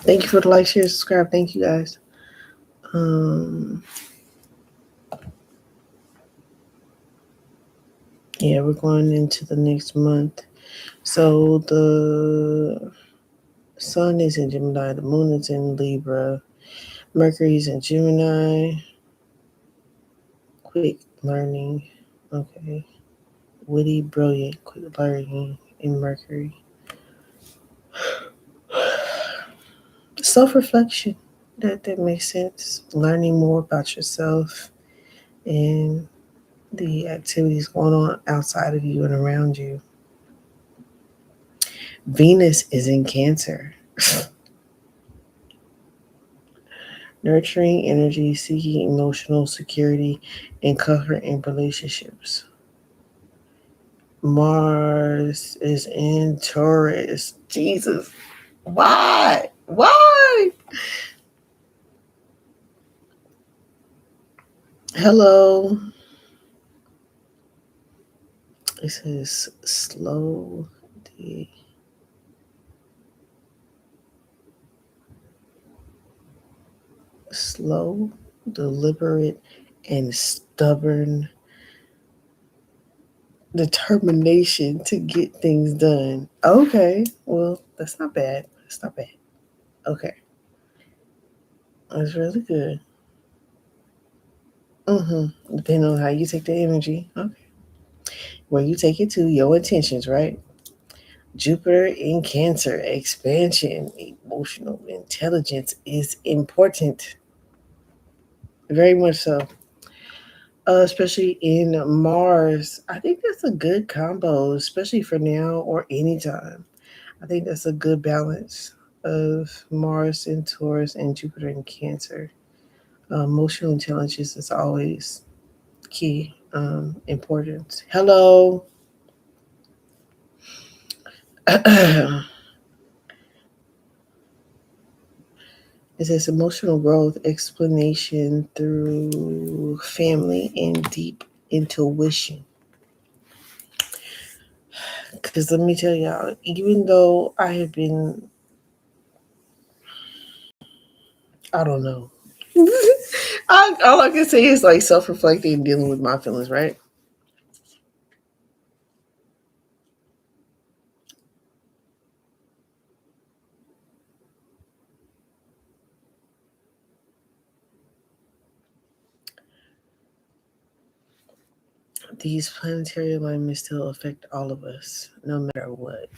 Thank you for the like, share, subscribe. Thank you guys. Um, yeah, we're going into the next month. So the sun is in Gemini, the moon is in Libra, Mercury's in Gemini. Quick learning. Okay. Witty, brilliant, quick learning in Mercury. Self reflection. That makes sense. Learning more about yourself and the activities going on outside of you and around you. Venus is in Cancer. Nurturing energy, seeking emotional security, and comfort in relationships. Mars is in Taurus. Jesus. Why? Why? Hello. It says slow, deliberate, and stubborn determination to get things done. Okay, well, that's not bad. That's not bad. Okay, that's really good. Depending on how you take the energy. Okay, where you take it to, your intentions, right? Jupiter in Cancer, expansion, emotional intelligence is important. Very much so. Especially in Mars. I think that's a good combo, especially for now or anytime. I think that's a good balance of Mars in Taurus and Jupiter in Cancer. Emotional intelligence is always key, important. Hello. It says emotional growth, explanation through family, and deep intuition. Because let me tell y'all, even though I have been, I don't know. All I can say is like self reflecting and dealing with my feelings, right? These planetary alignments still affect all of us, no matter what.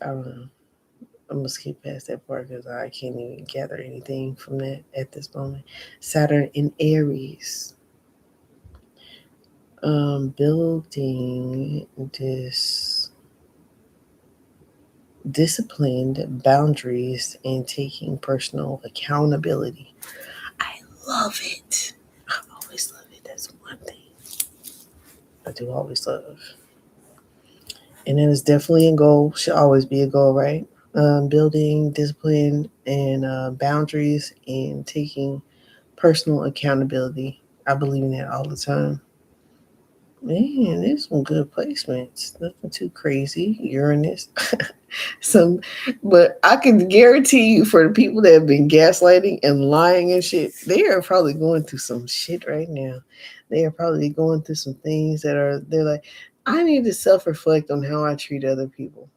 I don't know. I'm gonna skip past that part because I can't even gather anything from that at this moment. Saturn in Aries, building this disciplined boundaries and taking personal accountability. I love it. I always love it. That's one thing I do always love. And that is definitely a goal. Should always be a goal, right? Building discipline and boundaries and taking personal accountability. I believe in that all the time. Man, there's some good placements. Nothing too crazy. Uranus. some, but I can guarantee you, for the people that have been gaslighting and lying and shit, they are probably going through some shit right now. They are probably going through some things that are. They're like, I need to self reflect on how I treat other people.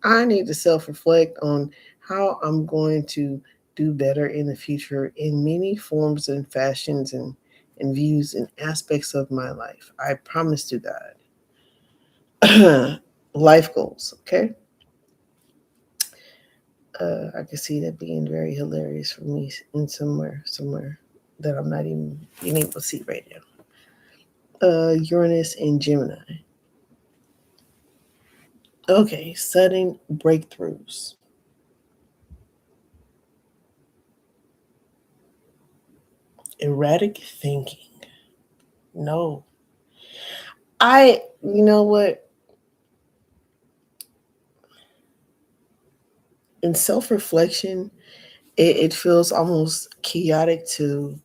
I need to self reflect on how I'm going to do better in the future in many forms and fashions and views and aspects of my life. I promise to God. Life goals, okay? I can see that being very hilarious for me in somewhere that I'm not even being able to see right now. Uranus and Gemini. Okay, sudden breakthroughs. Erratic thinking. No. You know what? In self reflection, it feels almost chaotic to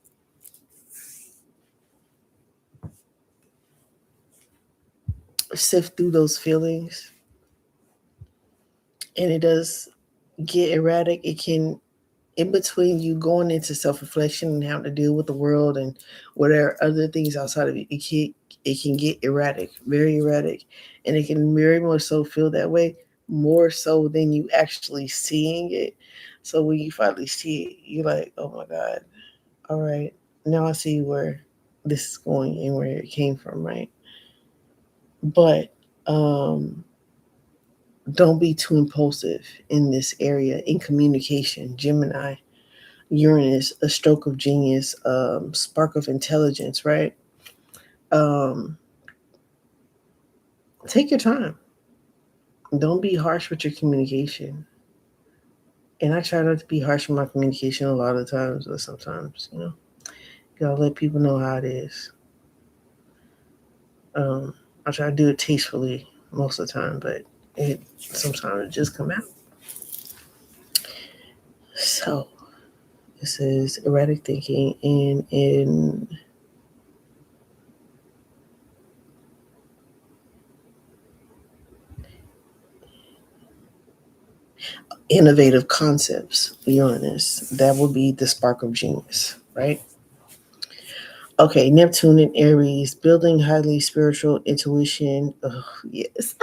sift through those feelings. And it does, get erratic. It can, in between you going into self-reflection and having to deal with the world and whatever other things outside of it, it can get erratic, very erratic, and it can very much so feel that way, more so than you actually seeing it. So when you finally see it, you're like, oh my god, all right, now I see where this is going and where it came from, right? But don't be too impulsive in this area in communication. Gemini, Uranus, a stroke of genius, spark of intelligence, right? Um, take your time. Don't be harsh with your communication. And I try not to be harsh with my communication a lot of times, but sometimes, you gotta let people know how it is. Um, I try to do it tastefully most of the time, but it sometimes it just come out. So this is erratic thinking in innovative concepts, Uranus. That would be the spark of genius, right? Okay, Neptune and Aries, building highly spiritual intuition. Oh, yes.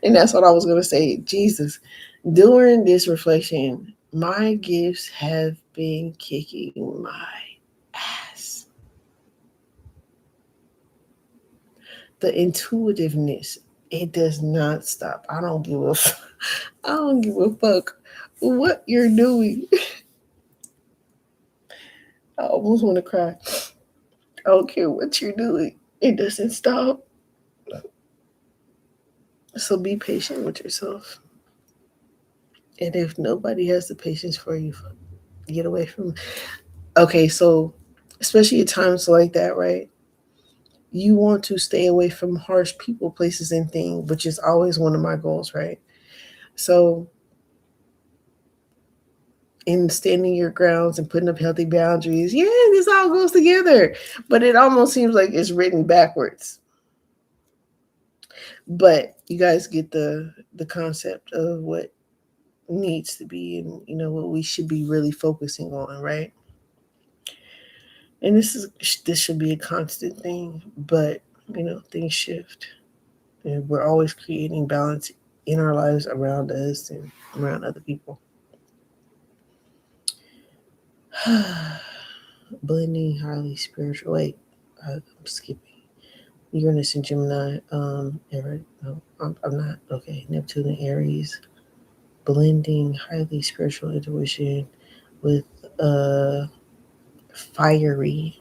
And that's what I was going to say. Jesus, during this reflection, my gifts have been kicking my ass. The intuitiveness, it does not stop. I don't give a fuck what you're doing. I almost want to cry. I don't care what you're doing. It doesn't stop. So be patient with yourself. And if nobody has the patience for you, get away from. Okay, so especially at times like that, right? You want to stay away from harsh people, places, and things, which is always one of my goals, right? So in standing your grounds and putting up healthy boundaries, yeah, this all goes together. But it almost seems like it's written backwards. But you guys get the concept of what needs to be, and what we should be really focusing on, right? And this should be a constant thing, but things shift, and we're always creating balance in our lives, around us and around other people. Blending highly spiritual. Wait, I'm skipping. Uranus and Gemini. No, I'm not. Okay, Neptune and Aries. Blending highly spiritual intuition with uh fiery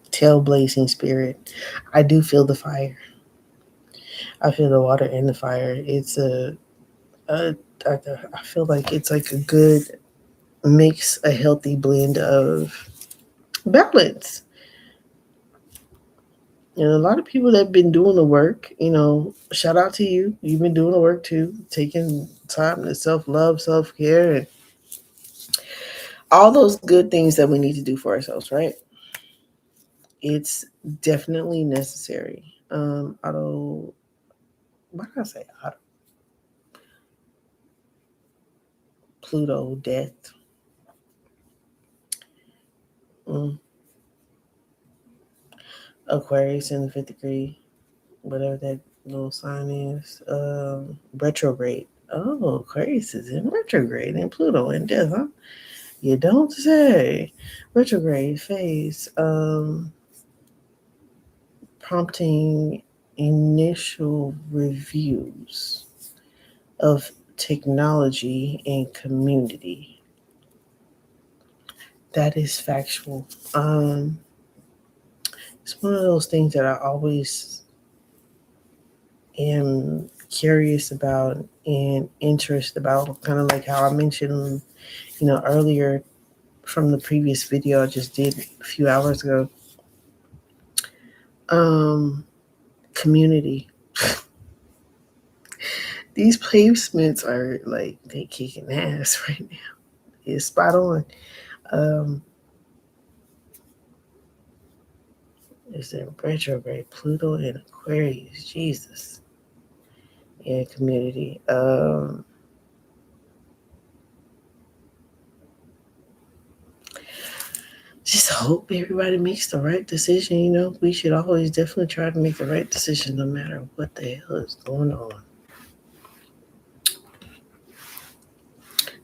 tail blazing spirit. I do feel the fire. I feel the water and the fire. It's a I, I feel like it's like a good mix, a healthy blend of balance. A lot of people that have been doing the work, shout out to you. You've been doing the work too, taking time to self love, self care, and all those good things that we need to do for ourselves, right? It's definitely necessary. What did I say? Auto, Pluto, death. Mm. Aquarius in the fifth degree, whatever that little sign is. Retrograde. Oh, Aquarius is in retrograde and Pluto in death, huh? You don't say. Retrograde phase. Prompting initial reviews of technology and community. That is factual. It's one of those things that I always am curious about and interested about, kind of like how I mentioned, earlier from the previous video I just did a few hours ago. Um, Community. These placements are like they kicking ass right now. It's spot on. Um, It's in retrograde. Pluto and Aquarius. Jesus. Yeah, community. Just hope everybody makes the right decision. We should always definitely try to make the right decision no matter what the hell is going on.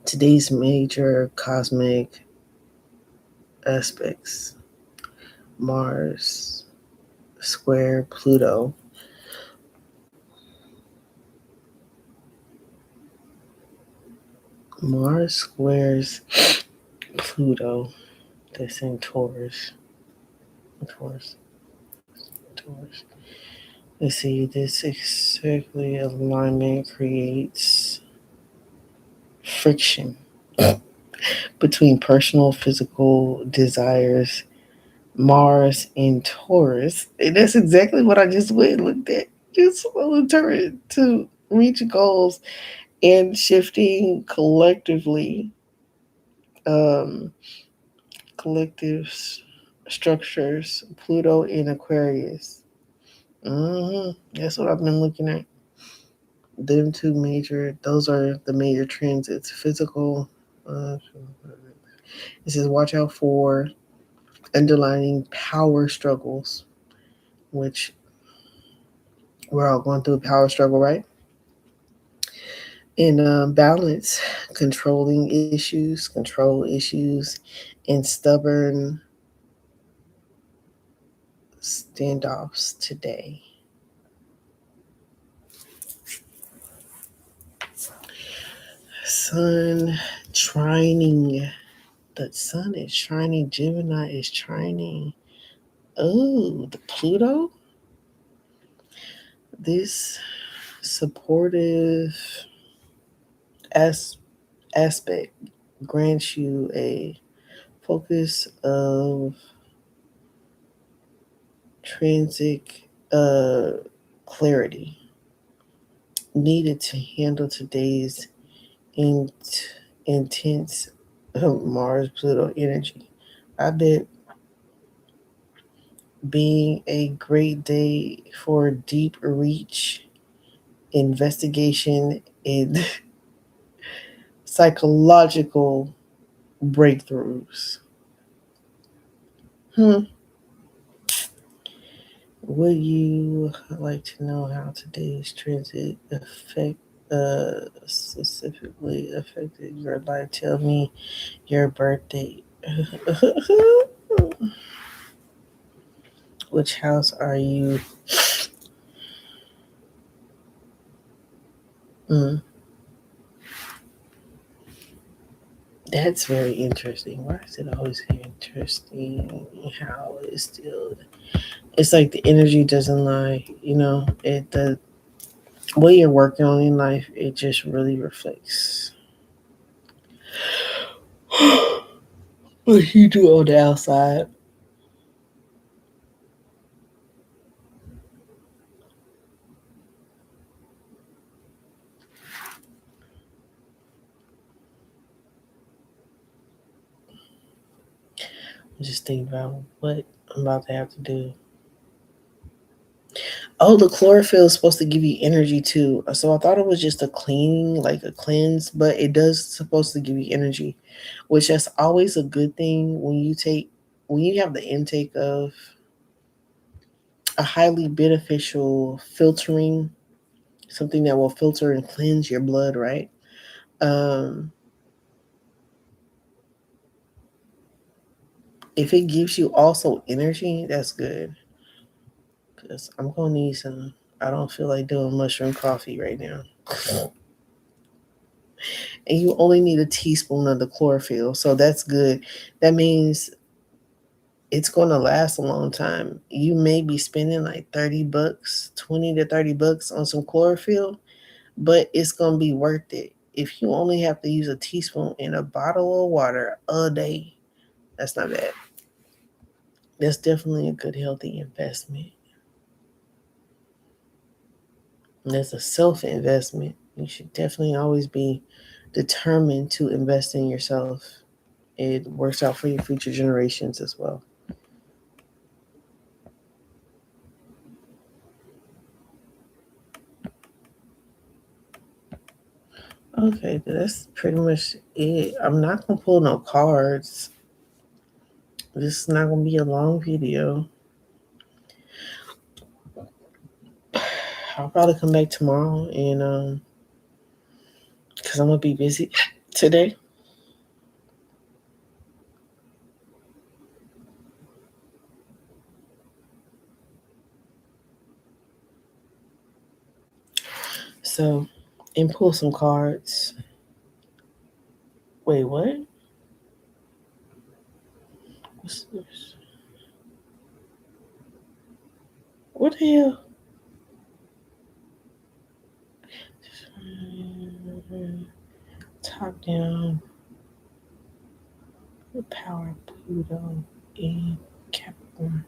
Today's major cosmic aspects: Mars square Pluto. Mars squares Pluto. That's in Taurus. Taurus. Taurus. Let's see. This exactly alignment creates friction between personal physical desires. Mars and Taurus. And that's exactly what I just went and looked at. Just will turn to reach goals and shifting collectively, um, collective structures. Pluto in Aquarius. That's what I've been looking at. Them two major. Those are the major transits. Physical. It says watch out for underlining power struggles, which we're all going through a power struggle, right? And balance, control issues, and stubborn standoffs today. Sun trining. The sun is trining. Gemini is trining. Oh, the Pluto. This supportive as- aspect grants you a focus of intrinsic clarity needed to handle today's in- intense Mars Pluto energy. I bet being a great day for deep reach, investigation, and psychological breakthroughs. Would you like to know how today's transit specifically affected your life? Tell me your birthday. Which house are you? Mm, that's very interesting. Why is it always interesting? How it's still? It's like the energy doesn't lie. The what you're working on in life, it just really reflects what you do on the outside. Just think about what I'm about to have to do. Oh, the chlorophyll is supposed to give you energy too. So I thought it was just a cleaning, like a cleanse, but it does supposed to give you energy, which that's always a good thing when you have the intake of a highly beneficial filtering, something that will filter and cleanse your blood, right? Um, if it gives you also energy, that's good. Cause I'm gonna need some. I don't feel like doing mushroom coffee right now. And you only need a teaspoon of the chlorophyll, so that's good. That means it's gonna last a long time. You may be spending like $30, 20 to 30 bucks on some chlorophyll, but it's gonna be worth it. If you only have to use a teaspoon in a bottle of water a day, that's not bad. That's definitely a good healthy investment. And that's a self investment. You should definitely always be determined to invest in yourself. It works out for your future generations as well. Okay, that's pretty much it. I'm not gonna pull no cards. This is not gonna be a long video. I'll probably come back tomorrow and because I'm gonna be busy today. So and pull some cards. Wait, what? What's this? What the hell? Top down. The power of Pluto in Capricorn.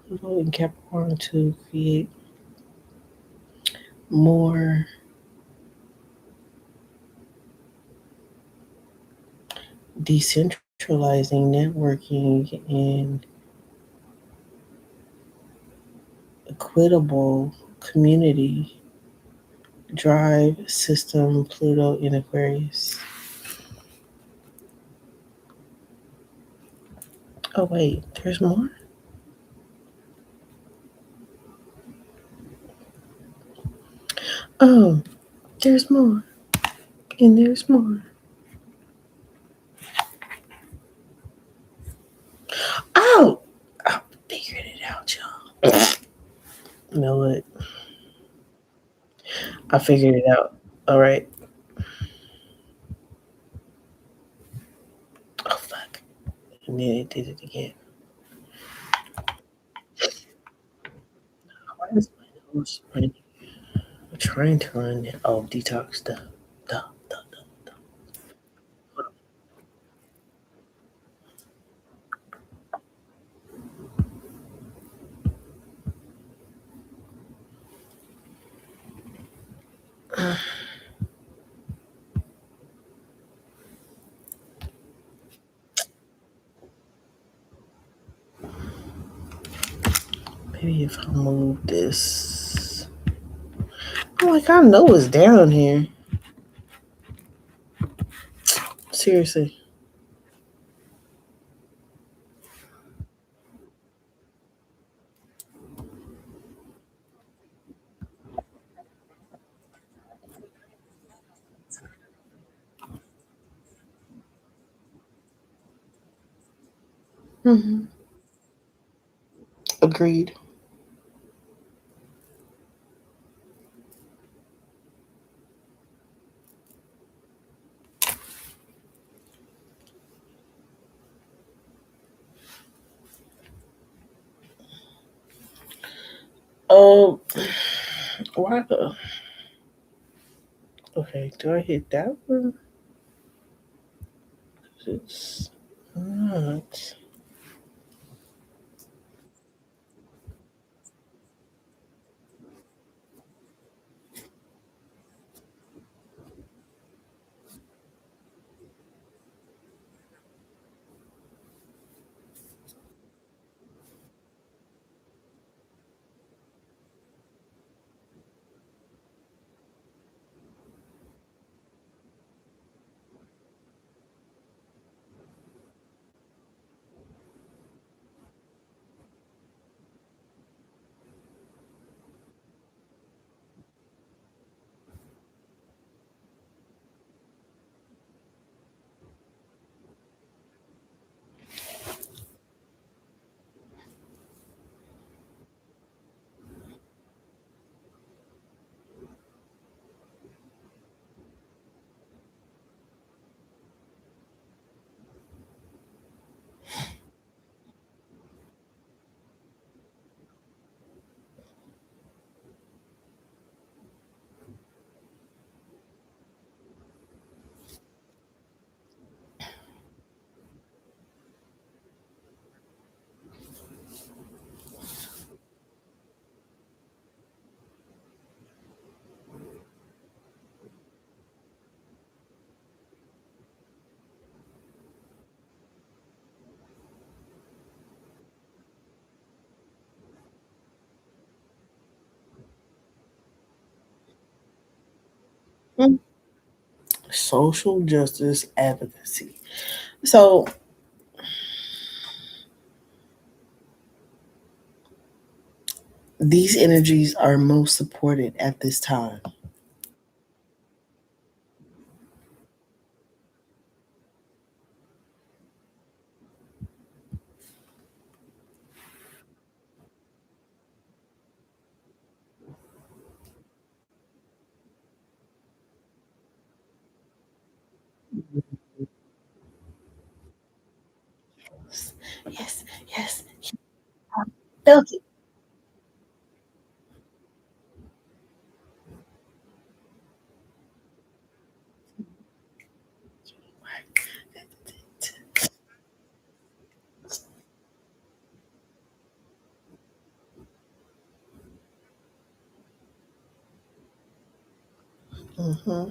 Pluto in Capricorn to create more decentralizing networking and equitable community drive system. Pluto in Aquarius. Oh wait, there's more. Oh, there's more, and there's more. Oh, I figured it out, y'all. You know what? I figured it out. All right. Oh fuck! And then it did it again. Why is my nose running? I'm trying to run it. Oh, detox stuff. Duh, duh, duh, duh. Hold on. Maybe if I move this. I'm like, I know it's down here. Seriously. Hmm. Agreed. Um, why the? Okay, do I hit that one? It's not. Mm. social justice advocacy. So these energies are most supported at this time. Yes, yes, felt it. Mm-hmm.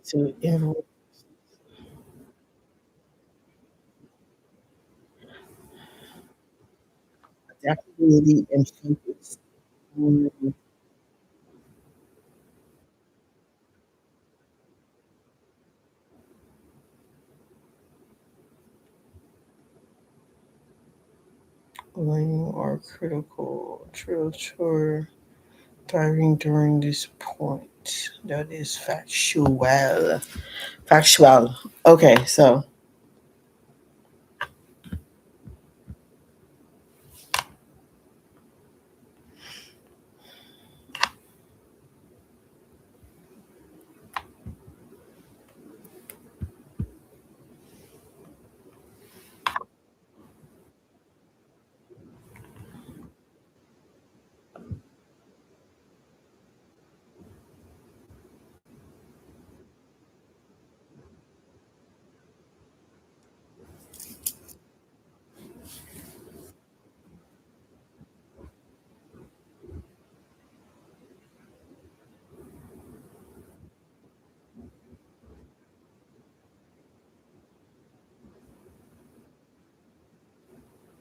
To everyone, adaptability and focus. Mm-hmm. Learning are critical. True. Thriving during this point. That is factual. Factual. Okay, so.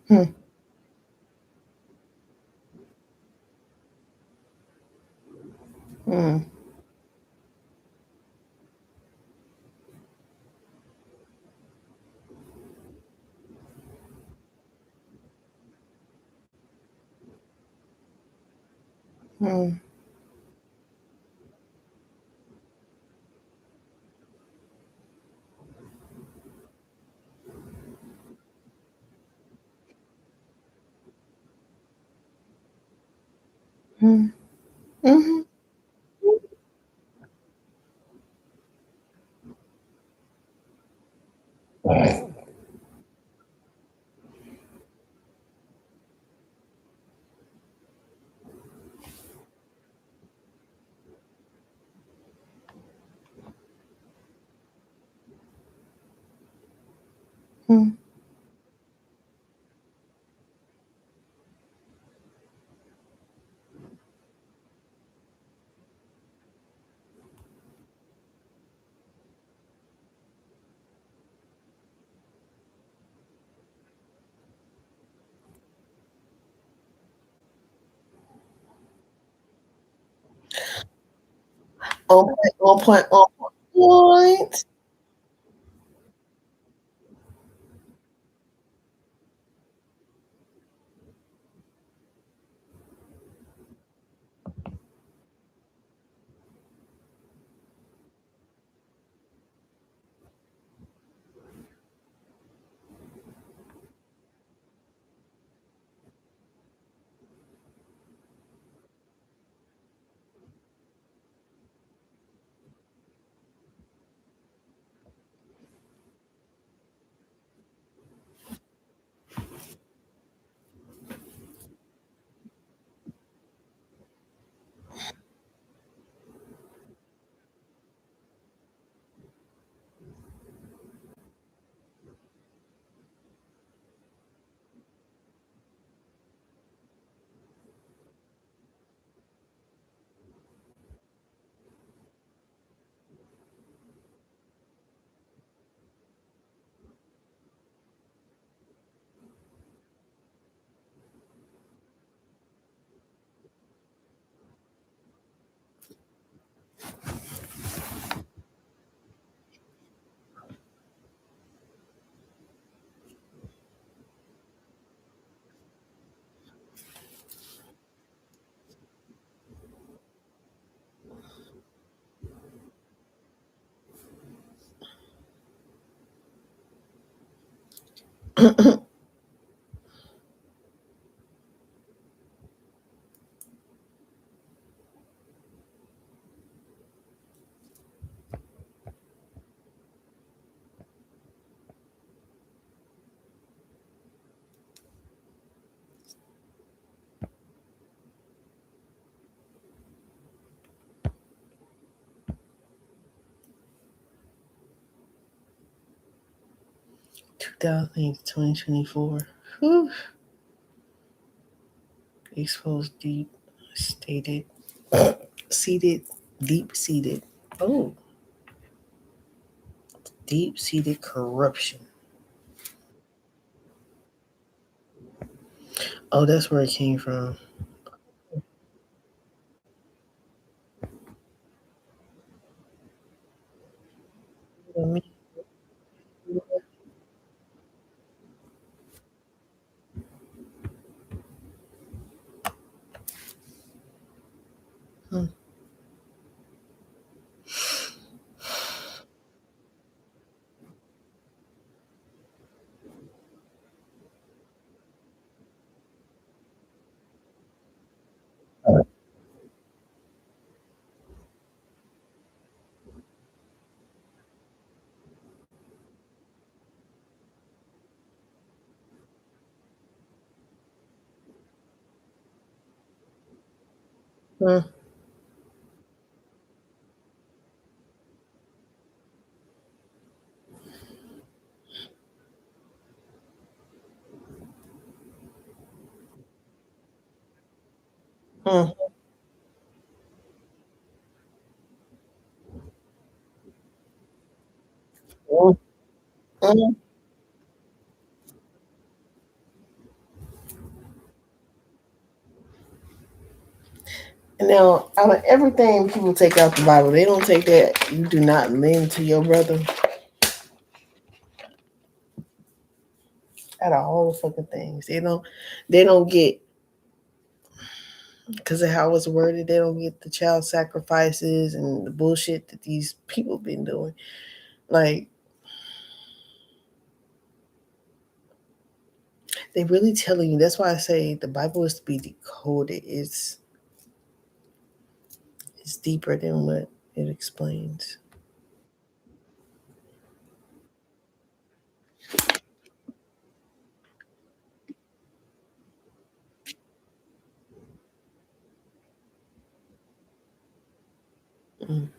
Hmm, hmm, hmm, hmm, hmm, hmm, on point. 2024. Whew. Exposed deep, stated, seated, deep seated. Oh, deep seated corruption. Oh, that's where it came from. Hmm. Hmm. Hmm. Hmm. Hmm. Now, out of everything people take out the Bible, they don't take that you do not lend to your brother. Out of all the fucking things, they don't get, because of how it's worded, they don't get the child sacrifices and the bullshit that these people been doing. Like, they really telling you. That's why I say the Bible is to be decoded. It's deeper than what it explains. Mm.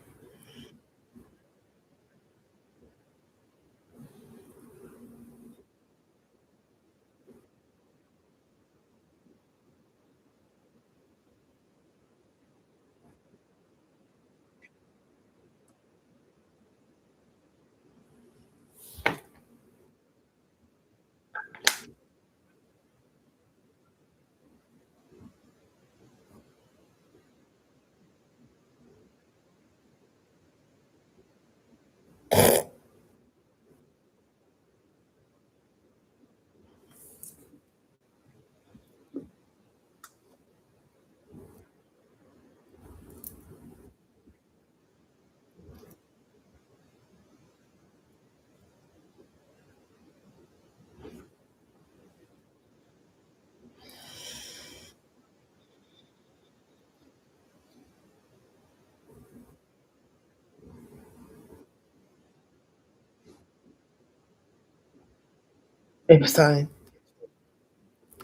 Epstein.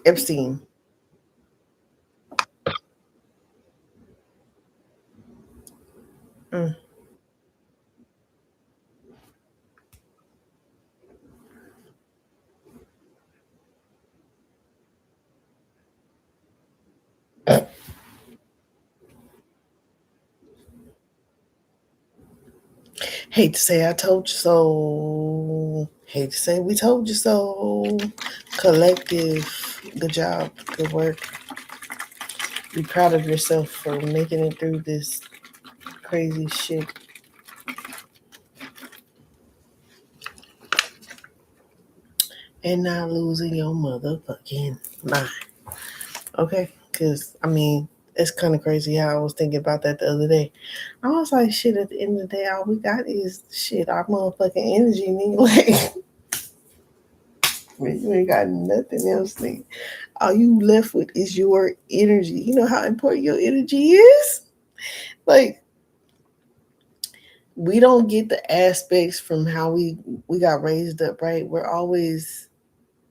Epstein. Mm. Hate to say I told you so. Hate to say we told you so. Collective. Good job. Good work. Be proud of yourself for making it through this crazy shit and not losing your motherfucking mind. Okay? Because, I mean, it's kind of crazy how I was thinking about that the other day. I was like, shit, at the end of the day, all we got is shit, our motherfucking energy. Like, Man, you ain't got nothing else, nigga. All you left with is your energy. You know how important your energy is? Like, we don't get the aspects from how we got raised up, right? We're always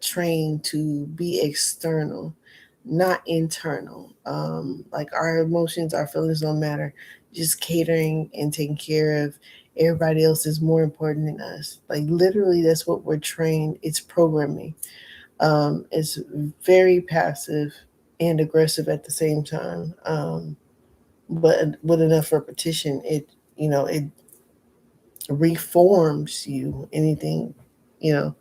trained to be external, not internal. Like our emotions, our feelings don't matter. Just catering and taking care of everybody else is more important than us. Like literally, that's what we're trained. It's programming. It's very passive and aggressive at the same time. But with enough repetition, it reforms you. Anything, you know,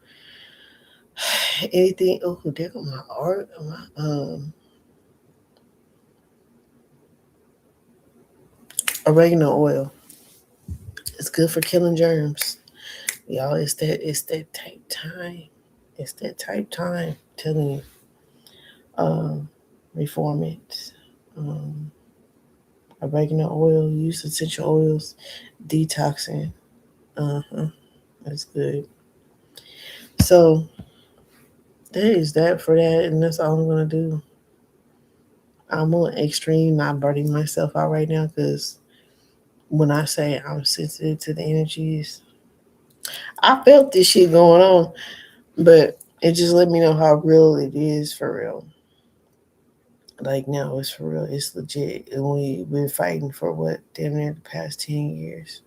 anything. Oh, there go my art. Oregano oil. It's good for killing germs. Y'all, it's that type time. It's that type time. I'm telling you. Um, Reform it. Um, Oregano oil. Use essential oils. Detoxing. Uh-huh. That's good. So that is that for that, and that's all I'm gonna do. I'm on extreme, not burning myself out right now, because when I say I'm sensitive to the energies, I felt this shit going on, but it just let me know how real it is for real. Like now, it's for real. It's legit. And we've been fighting for what damn near the past 10 years.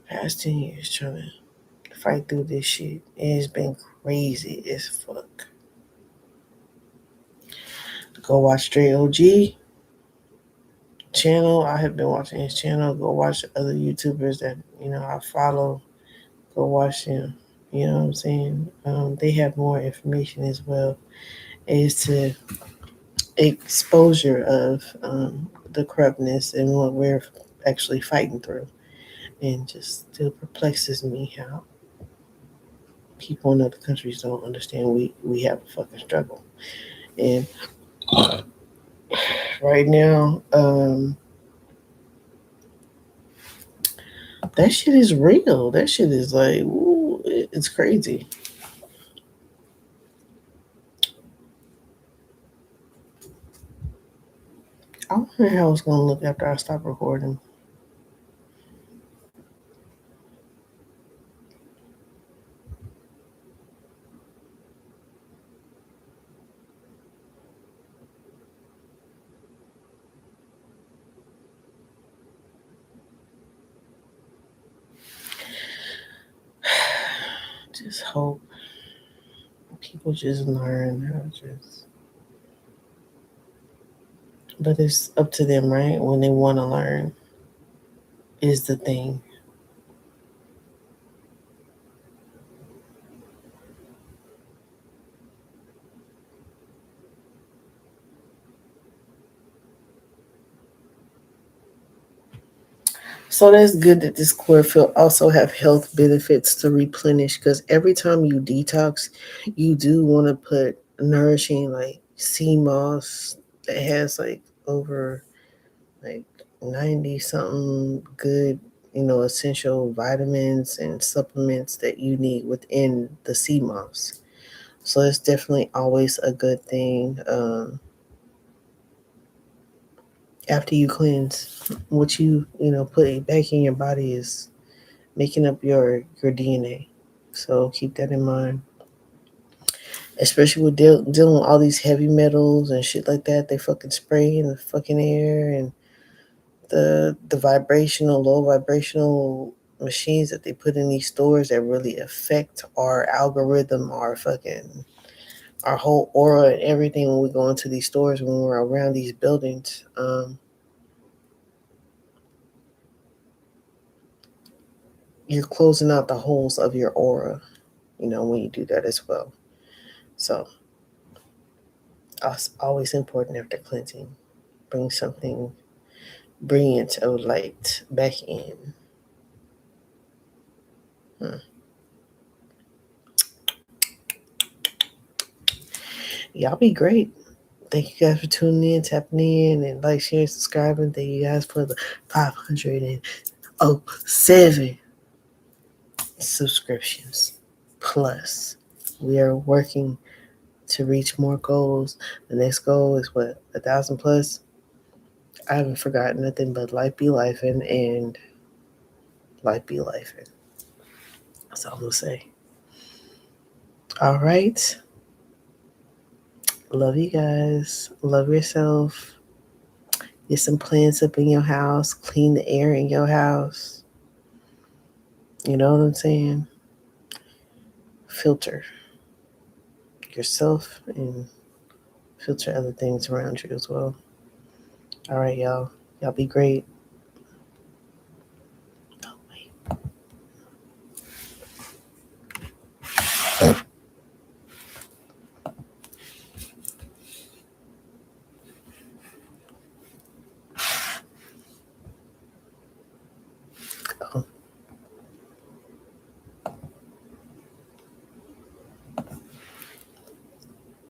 Past 10 years trying to fight through this shit. And it's been crazy as fuck. Go watch Dre OG channel. I have been watching his channel. Go watch other YouTubers that I follow. Go watch him. You know what I'm saying? They have more information as well as to exposure of the corruptness and what we're actually fighting through. And just still perplexes me how people in other countries don't understand we have a fucking struggle. And right now, that shit is real. That shit is like, ooh, it's crazy. I wonder how it's gonna look after I stop recording. Just hope people just learn how to just. But it's up to them, right? When they want to learn, is the thing. So that's good that this chlorophyll also have health benefits to replenish, because every time you detox, you do want to put nourishing like sea moss that has like over like 90 something good, essential vitamins and supplements that you need within the sea moss. So it's definitely always a good thing. After you cleanse, what put it back in your body is making up your DNA. So keep that in mind, especially with dealing with all these heavy metals and shit like that. They fucking spray in the fucking air, and the vibrational, low vibrational machines that they put in these stores that really affect our algorithm, our whole aura and everything when we go into these stores, when we're around these buildings. You're closing out the holes of your aura, when you do that as well. So it's always important after cleansing, bring something brilliant or light back in. Hmm. Y'all be great. Thank you guys for tuning in, tapping in, and like, sharing, subscribing. Thank you guys for the 507 subscriptions. plus. We are working to reach more goals. The next goal is what? 1,000 plus? I haven't forgotten nothing but life be lifing and life be lifing. That's all I'm going to say. All right. Love you guys. Love yourself. Get some plants up in your house. Clean the air in your house. You know what I'm saying? Filter yourself and filter other things around you as well. All right, y'all. Y'all be great.